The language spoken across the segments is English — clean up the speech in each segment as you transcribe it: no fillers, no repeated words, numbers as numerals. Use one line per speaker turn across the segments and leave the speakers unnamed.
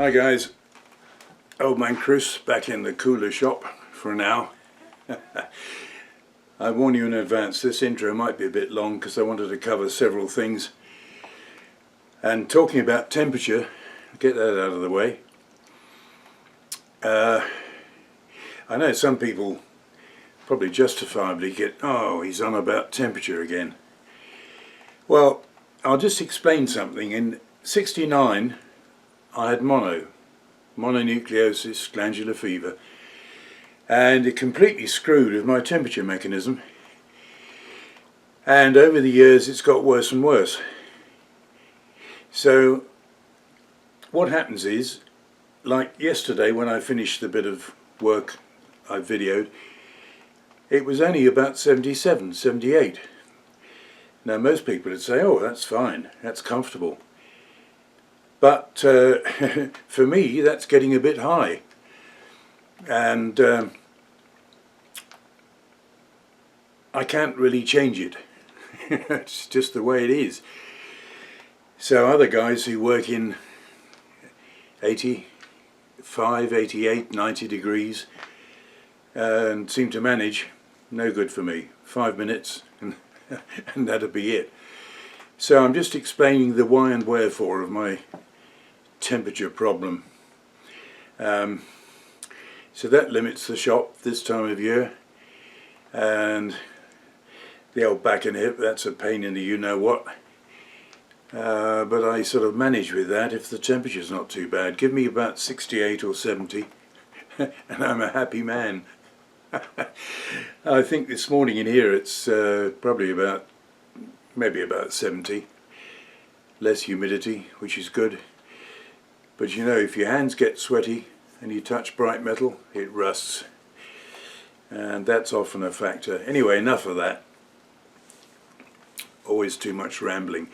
Hi guys, old man Chris back in the cooler shop for now. I warn you in advance, this intro might be a bit long because I wanted to cover several things. And talking about temperature, get that out of the way. I know some people probably justifiably get, oh, he's on about temperature again. Well, I'll just explain something. In '69 I had mononucleosis, glandular fever, and it completely screwed with my temperature mechanism, and over the years it's got worse and worse. So what happens is, like yesterday when I finished the bit of work I videoed, it was only about 77, 78. Now most people would say, oh, that's fine, that's comfortable. But for me that's getting a bit high, and I can't really change it. It's just the way it is. So other guys who work in 85, 88, 90 degrees and seem to manage, no good for me. 5 minutes and that'll be it. So I'm just explaining the why and wherefore of my temperature problem. So that limits the shop this time of year, and the old back and hip, that's a pain in the you-know-what. But I sort of manage with that if the temperature's not too bad. Give me about 68 or 70 and I'm a happy man. I think this morning in here it's probably maybe about 70. Less humidity, which is good. But you know, if your hands get sweaty and you touch bright metal, it rusts. And that's often a factor. Anyway, enough of that. Always too much rambling.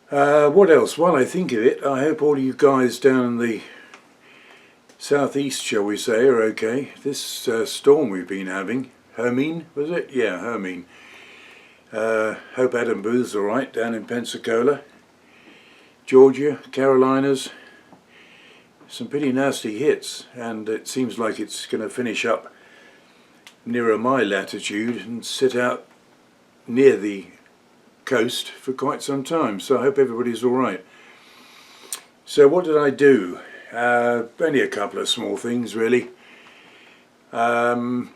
What else? While I think of it, I hope all you guys down in the southeast, shall we say, are okay. This storm we've been having, Hermine, was it? Yeah, Hermine. Hope Adam Booth's alright down in Pensacola. Georgia, Carolinas, some pretty nasty hits, and it seems like it's going to finish up nearer my latitude and sit out near the coast for quite some time, so I hope everybody's alright. So what did I do? Only a couple of small things really. The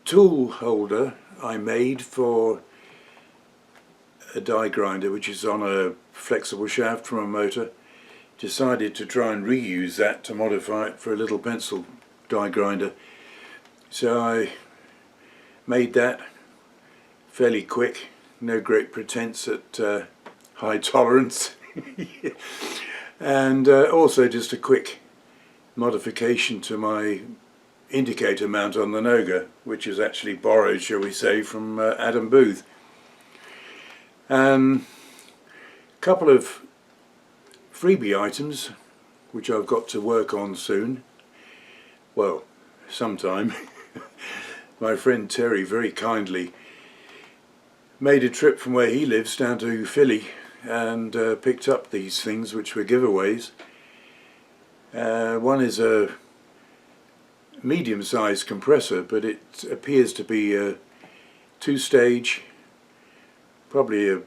tool holder I made for a die grinder, which is on a flexible shaft from a motor, decided to try and reuse that to modify it for a little pencil die grinder. So I made that fairly quick, no great pretense at high tolerance. And also just a quick modification to my indicator mount on the NOGA, which is actually borrowed, shall we say, from Adam Booth. Couple of freebie items which I've got to work on soon, well, sometime. My friend Terry very kindly made a trip from where he lives down to Philly and picked up these things which were giveaways. One is a medium-sized compressor, but it appears to be a two-stage, probably a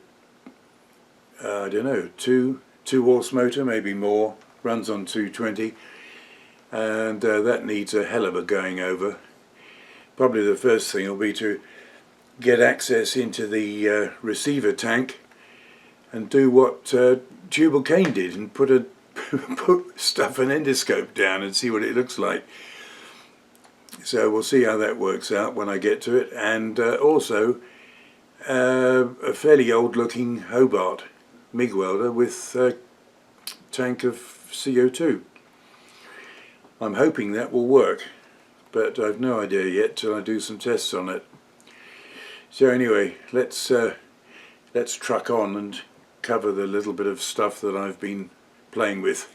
I don't know, two horse motor, maybe more, runs on 220, and that needs a hell of a going over. Probably the first thing will be to get access into the receiver tank and do what Tubal Cain did and stuff an endoscope down and see what it looks like. So we'll see how that works out when I get to it. And also a fairly old looking Hobart MIG welder with a tank of CO2. I'm hoping that will work, but I've no idea yet till I do some tests on it. So anyway, let's truck on and cover the little bit of stuff that I've been playing with.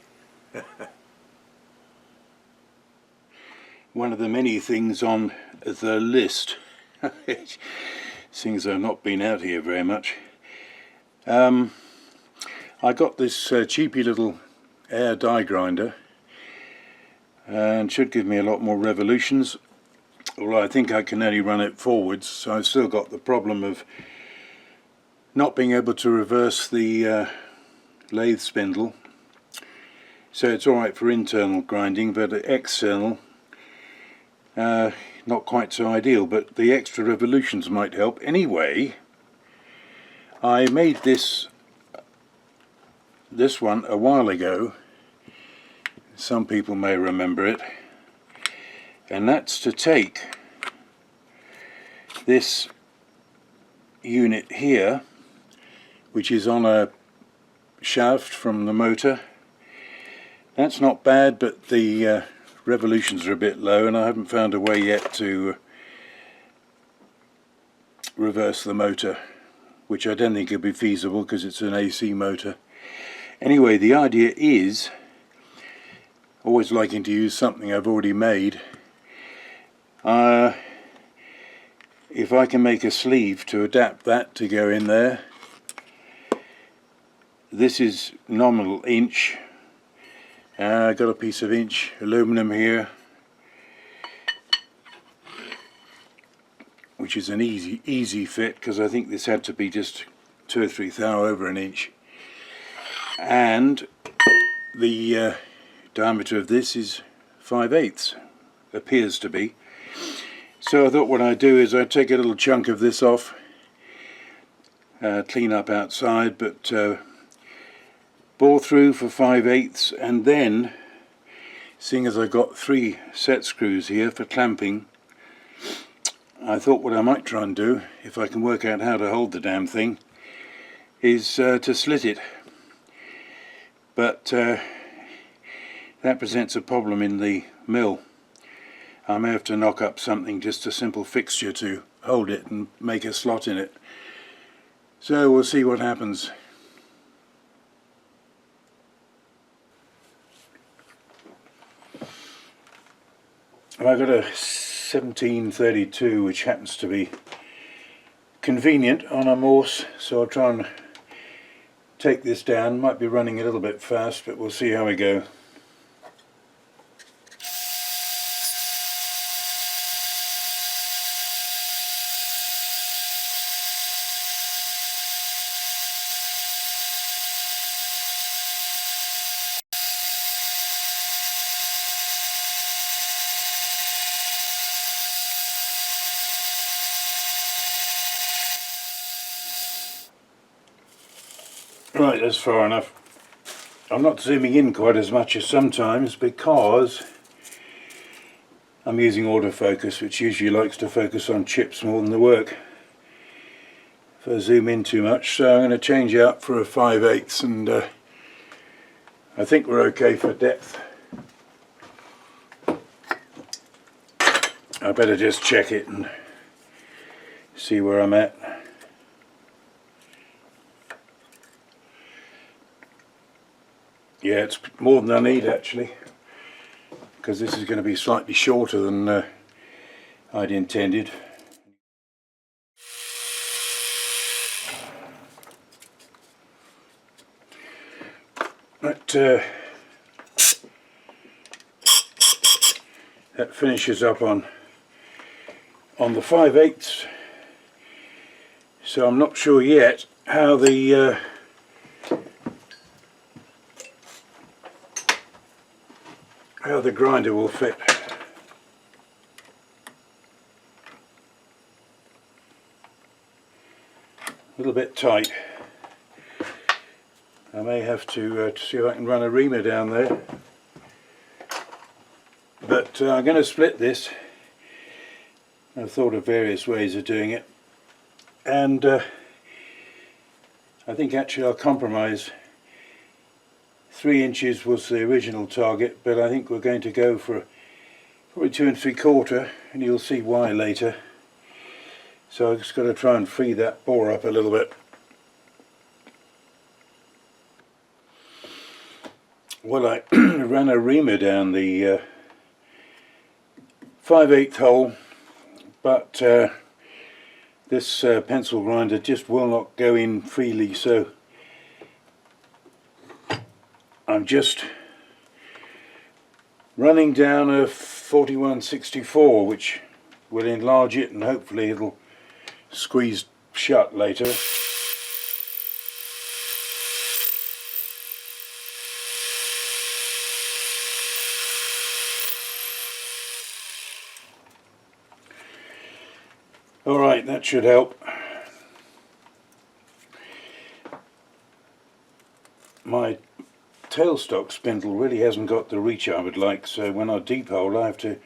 One of the many things on the list, seeing as I've not been out here very much, I got this cheapy little air die grinder, and should give me a lot more revolutions, although I think I can only run it forwards, so I've still got the problem of not being able to reverse the lathe spindle. So it's alright for internal grinding, but external not quite so ideal, but the extra revolutions might help. Anyway, I made this one a while ago. Some people may remember it, and that's to take this unit here, which is on a shaft from the motor. That's not bad, but the revolutions are a bit low, and I haven't found a way yet to reverse the motor, which I don't think would be feasible because it's an AC motor. Anyway, the idea is, always liking to use something I've already made, if I can make a sleeve to adapt that to go in there. This is nominal inch. I got a piece of inch aluminum here, which is an easy fit, because I think this had to be just 2 or 3 thou over an inch, and the diameter of this is 5/8, appears to be. So I thought what I'd do is I'd take a little chunk of this off, clean up outside, but bore through for 5/8, and then, seeing as I've got 3 set screws here for clamping, I thought what I might try and do, if I can work out how to hold the damn thing, is to slit it. But that presents a problem in the mill. I may have to knock up something, just a simple fixture to hold it and make a slot in it. So we'll see what happens. I've got a 1732, which happens to be convenient on a Morse, so I'll try and take this down. Might be running a little bit fast, but we'll see how we go. Right, that's far enough. I'm not zooming in quite as much as sometimes because I'm using autofocus, which usually likes to focus on chips more than the work if I zoom in too much. So I'm going to change out for a 5/8, and I think we're okay for depth. I better just check it and see where I'm at. Yeah, it's more than I need actually, because this is going to be slightly shorter than I'd intended. But that finishes up on the 5/8. So I'm not sure yet how the grinder will fit. A little bit tight. I may have to see if I can run a reamer down there. But I'm going to split this. I've thought of various ways of doing it, and I think actually I'll compromise. 3 inches was the original target, but I think we're going to go for probably 2 3/4, and you'll see why later. So I've just got to try and free that bore up a little bit. Well, I ran a reamer down the 5/8 hole, but this pencil grinder just will not go in freely, so I'm just running down a 4164, which will enlarge it and hopefully it'll squeeze shut later. Alright, that should help. My tailstock spindle really hasn't got the reach I would like, so when I deep hole I have to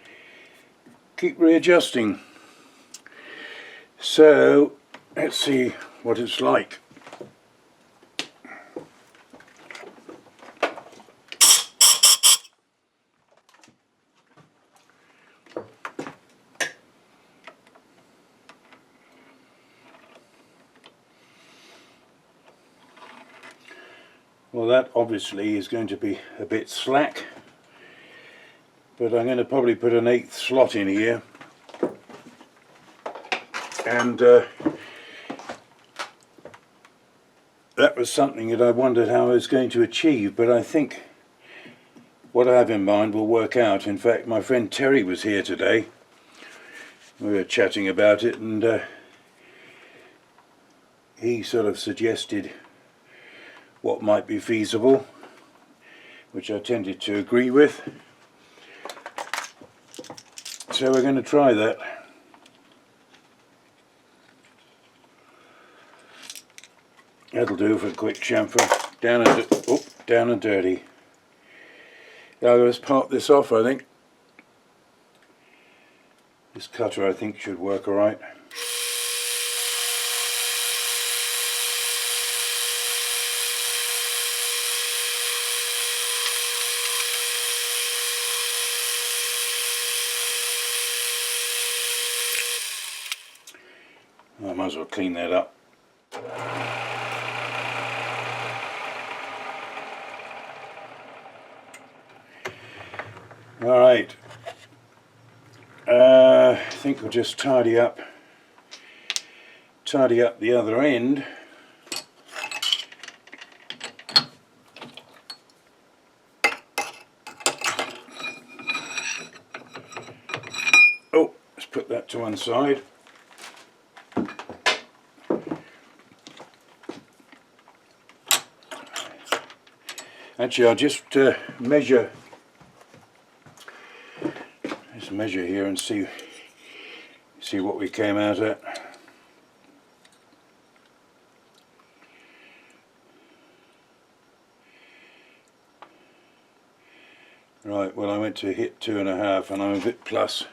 keep readjusting. So let's see what it's like. Well, that obviously is going to be a bit slack, but I'm going to probably put an 1/8 slot in here, and that was something that I wondered how I was going to achieve, but I think what I have in mind will work out. In fact, my friend Terry was here today. We were chatting about it, and he sort of suggested what might be feasible, which I tended to agree with. So we're going to try that. That'll do for a quick chamfer. Down and dirty. Now let's part this off, I think. This cutter I think should work alright. I might as well clean that up. Alright, I think we'll just tidy up the other end. Oh, let's put that to one side. Actually, I'll just measure here and see what we came out at. Right, well I went to hit 2.5 and I'm a bit plus.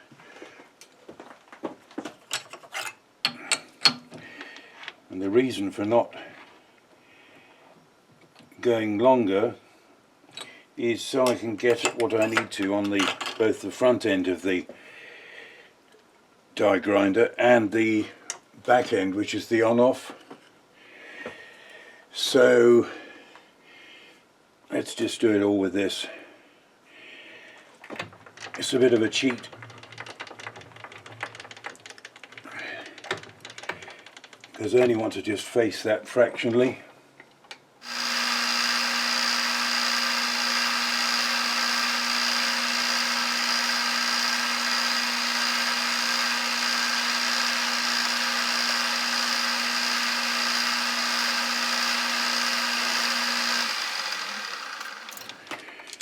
And the reason for not going longer is so I can get at what I need to on both the front end of the die grinder and the back end, which is the on-off. So let's just do it all with this. It's a bit of a cheat, because I only want to just face that fractionally.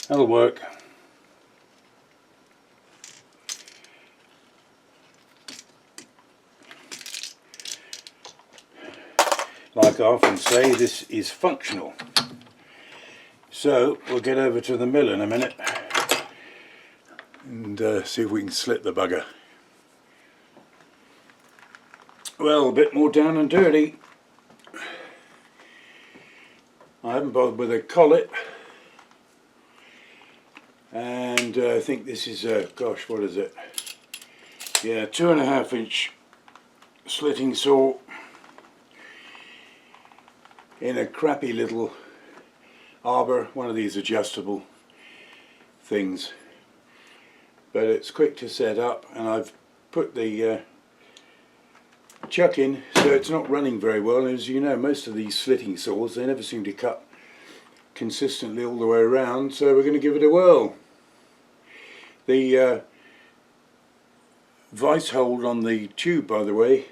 That'll work. Like I often say, this is functional. So we'll get over to the mill in a minute and see if we can slit the bugger. Well, a bit more down and dirty. I haven't bothered with a collet. And I think this is gosh, what is it? Yeah, 2.5 inch slitting saw in a crappy little arbor, one of these adjustable things. But it's quick to set up, and I've put the chuck in so it's not running very well. And as you know, most of these slitting saws, they never seem to cut consistently all the way around, so we're going to give it a whirl. The vice hold on the tube, by the way,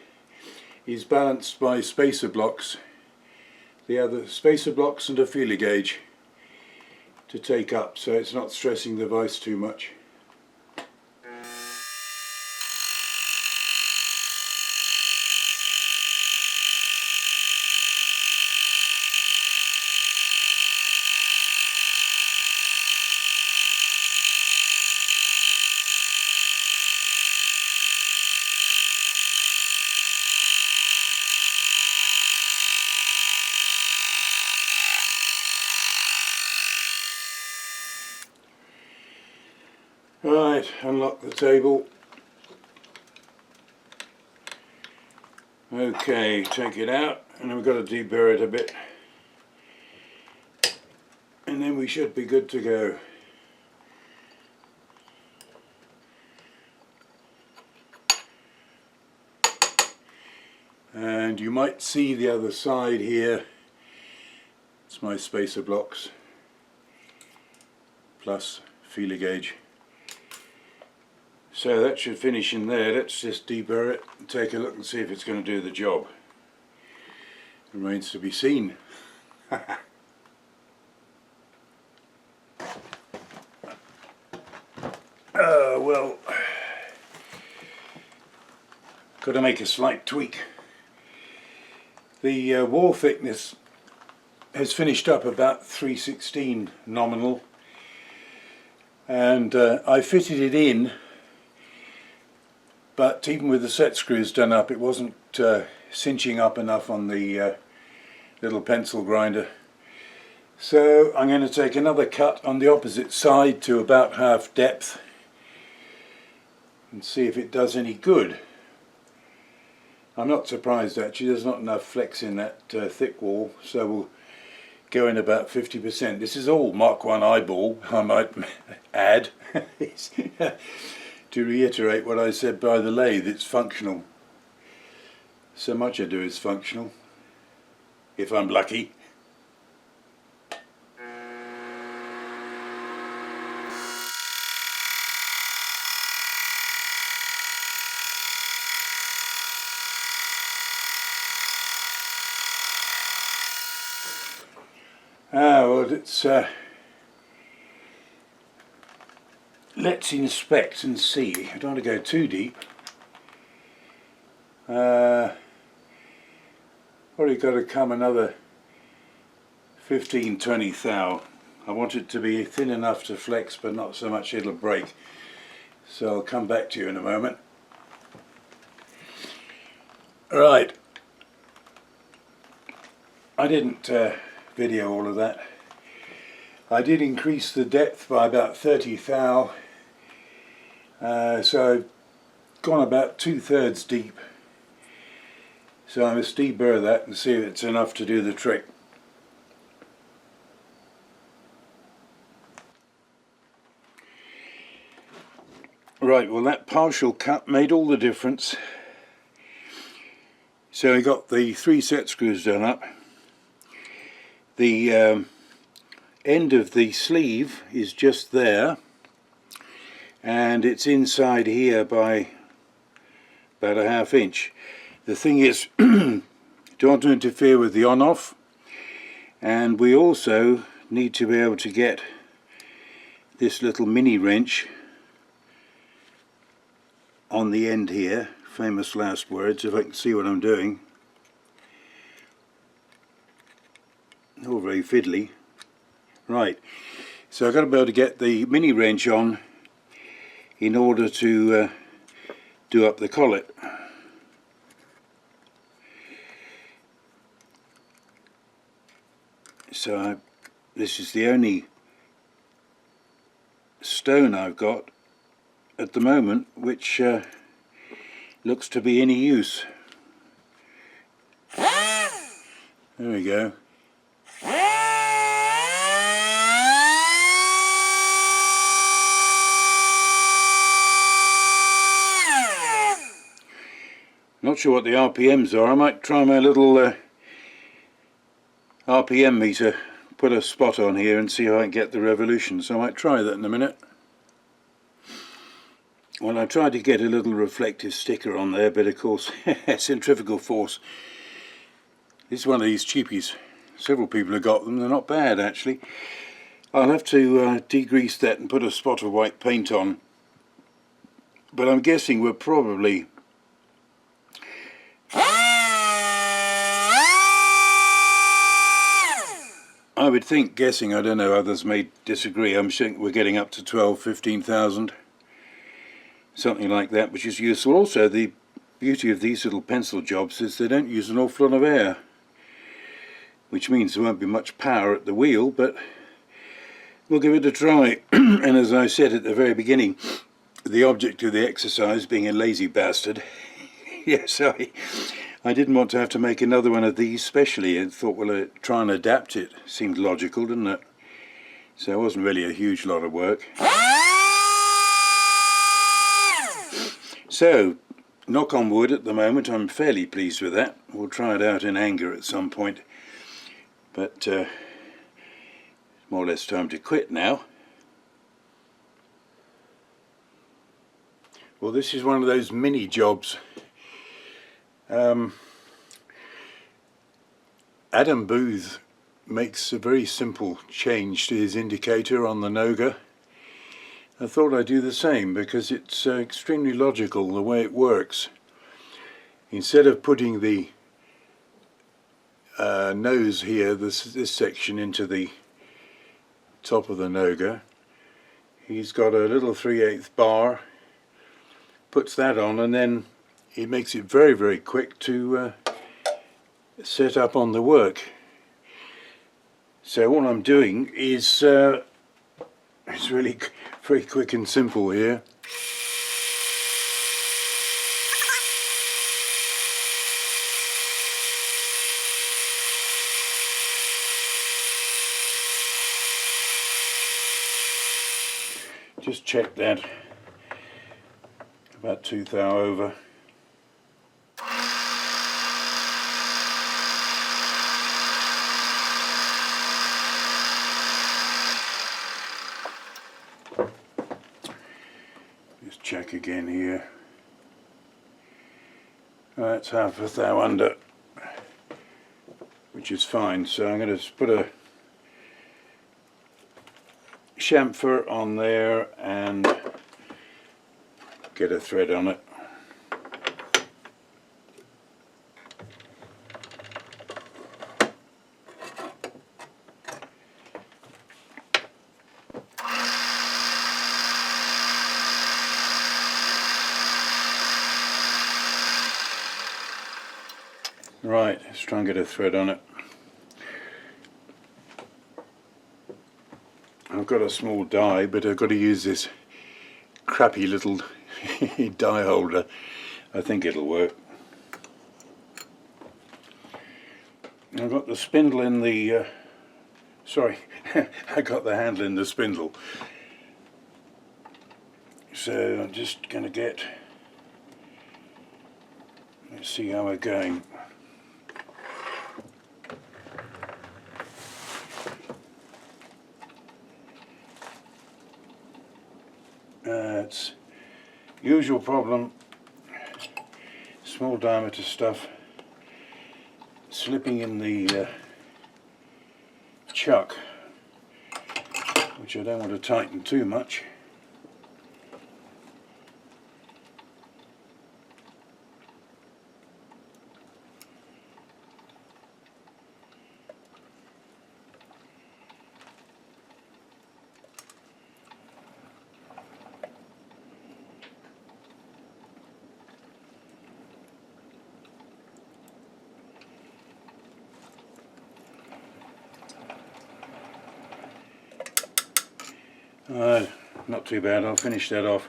is balanced by spacer blocks. The other spacer blocks and a feeler gauge to take up, so it's not stressing the vice too much. Right, unlock the table. Okay, take it out, and then we've got to deburr it a bit, and then we should be good to go. And you might see the other side here. It's my spacer blocks plus feeler gauge. So that should finish in there. Let's just deburr it and take a look and see if it's going to do the job. Remains to be seen. Well, got to make a slight tweak. The wall thickness has finished up about 3/16 nominal, and I fitted it in. But even with the set screws done up, it wasn't cinching up enough on the little pencil grinder. So I'm going to take another cut on the opposite side to about half depth and see if it does any good. I'm not surprised actually, there's not enough flex in that thick wall, so we'll go in about 50%. This is all Mark 1 eyeball, I might add. To reiterate what I said by the lathe, it's functional. So much I do is functional, if I'm lucky. Well, let's inspect and see. I don't want to go too deep. Probably got to come another 15-20 thou. I want it to be thin enough to flex, but not so much it'll break. So I'll come back to you in a moment. Right. I didn't video all of that. I did increase the depth by about 30 thou, so I've gone about 2/3 deep. So I must deburr that and see if it's enough to do the trick. Right, well that partial cut made all the difference. So I got the 3 set screws done up. The end of the sleeve is just there, and it's inside here by about a ½ inch. The thing is, don't want to interfere with the on-off, and we also need to be able to get this little mini wrench on the end here. Famous last words, if I can see what I'm doing. All very fiddly. Right, so I've got to be able to get the mini wrench on in order to do up the collet. So this is the only stone I've got at the moment which looks to be any use. There we go. Not sure what the RPMs are. I might try my little RPM meter, put a spot on here and see how I can get the revolution. So I might try that in a minute. Well, I tried to get a little reflective sticker on there, but of course centrifugal force. This is one of these cheapies. Several people have got them. They're not bad actually. I'll have to degrease that and put a spot of white paint on. But I'm guessing we're probably I would think, guessing, I don't know, others may disagree, I'm sure we're getting up to 12,000–15,000, something like that, which is useful. Also, the beauty of these little pencil jobs is they don't use an awful lot of air, which means there won't be much power at the wheel, but we'll give it a try. And as I said at the very beginning, the object of the exercise being a lazy bastard, yes, I didn't want to have to make another one of these specially, and thought, well, try and adapt it. Seemed logical, didn't it? So it wasn't really a huge lot of work. So, knock on wood at the moment, I'm fairly pleased with that. We'll try it out in anger at some point. But more or less time to quit now. Well, this is one of those mini jobs. Adam Booth makes a very simple change to his indicator on the NOGA. I thought I'd do the same because it's extremely logical the way it works. Instead of putting the nose here, this section, into the top of the NOGA, he's got a little 3/8 bar, puts that on, and then it makes it very, very quick to set up on the work. So all I'm doing is it's really very quick and simple here. Just check that, about 2 thou over. Just check again here. That's 1/2 thou under, which is fine. So I'm going to put a chamfer on there and get a thread on it. Right, let's try and get a thread on it. I've got a small die, but I've got to use this crappy little die holder. I think it'll work. I've got the spindle in the sorry, I got the handle in the spindle. So I'm just going to get, let's see how we're going. It's usual problem, small diameter stuff, slipping in the chuck, which I don't want to tighten too much. Not too bad. I'll finish that off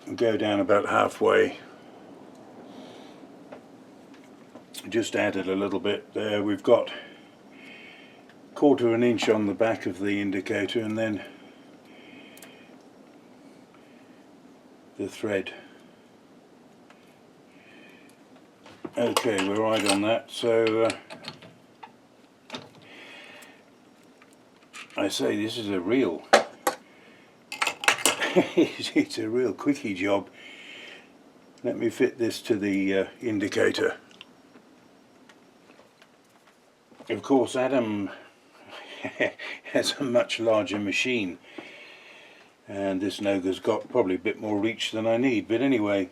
and go down about halfway. Just added a little bit there. We've got 1/4 of an inch on the back of the indicator, and then the thread. Okay, we're right on that. So I say this is a real it's a real quickie job. Let me fit this to the indicator. Of course Adam has a much larger machine, and this NOGA's got probably a bit more reach than I need, but anyway,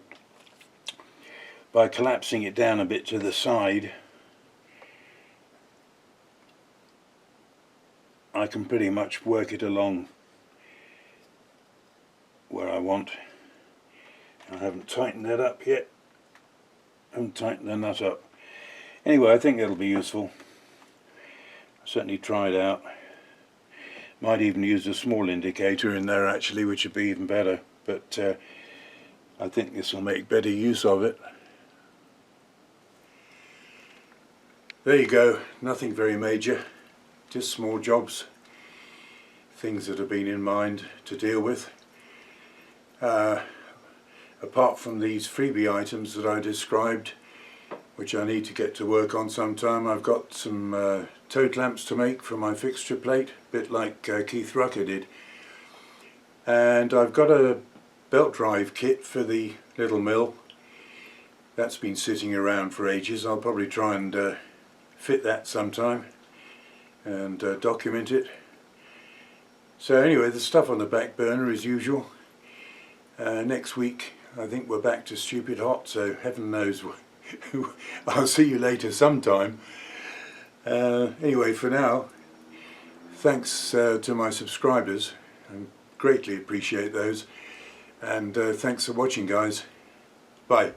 by collapsing it down a bit to the side, I can pretty much work it along where I want. I haven't tightened that up yet. I haven't tightened the nut up. Anyway, I think that'll be useful. I certainly try it out. Might even use a small indicator in there actually, which would be even better, but I think this will make better use of it. There you go, nothing very major, just small jobs, things that have been in mind to deal with. Apart from these freebie items that I described, which I need to get to work on sometime, I've got some toad lamps to make for my fixture plate, a bit like Keith Rucker did. And I've got a belt drive kit for the little mill. That's been sitting around for ages. I'll probably try and fit that sometime and document it. So anyway, the stuff on the back burner as usual. Next week I think we're back to stupid hot, so heaven knows. I'll see you later sometime. Anyway, for now, thanks to my subscribers. I greatly appreciate those, and thanks for watching, guys. Bye.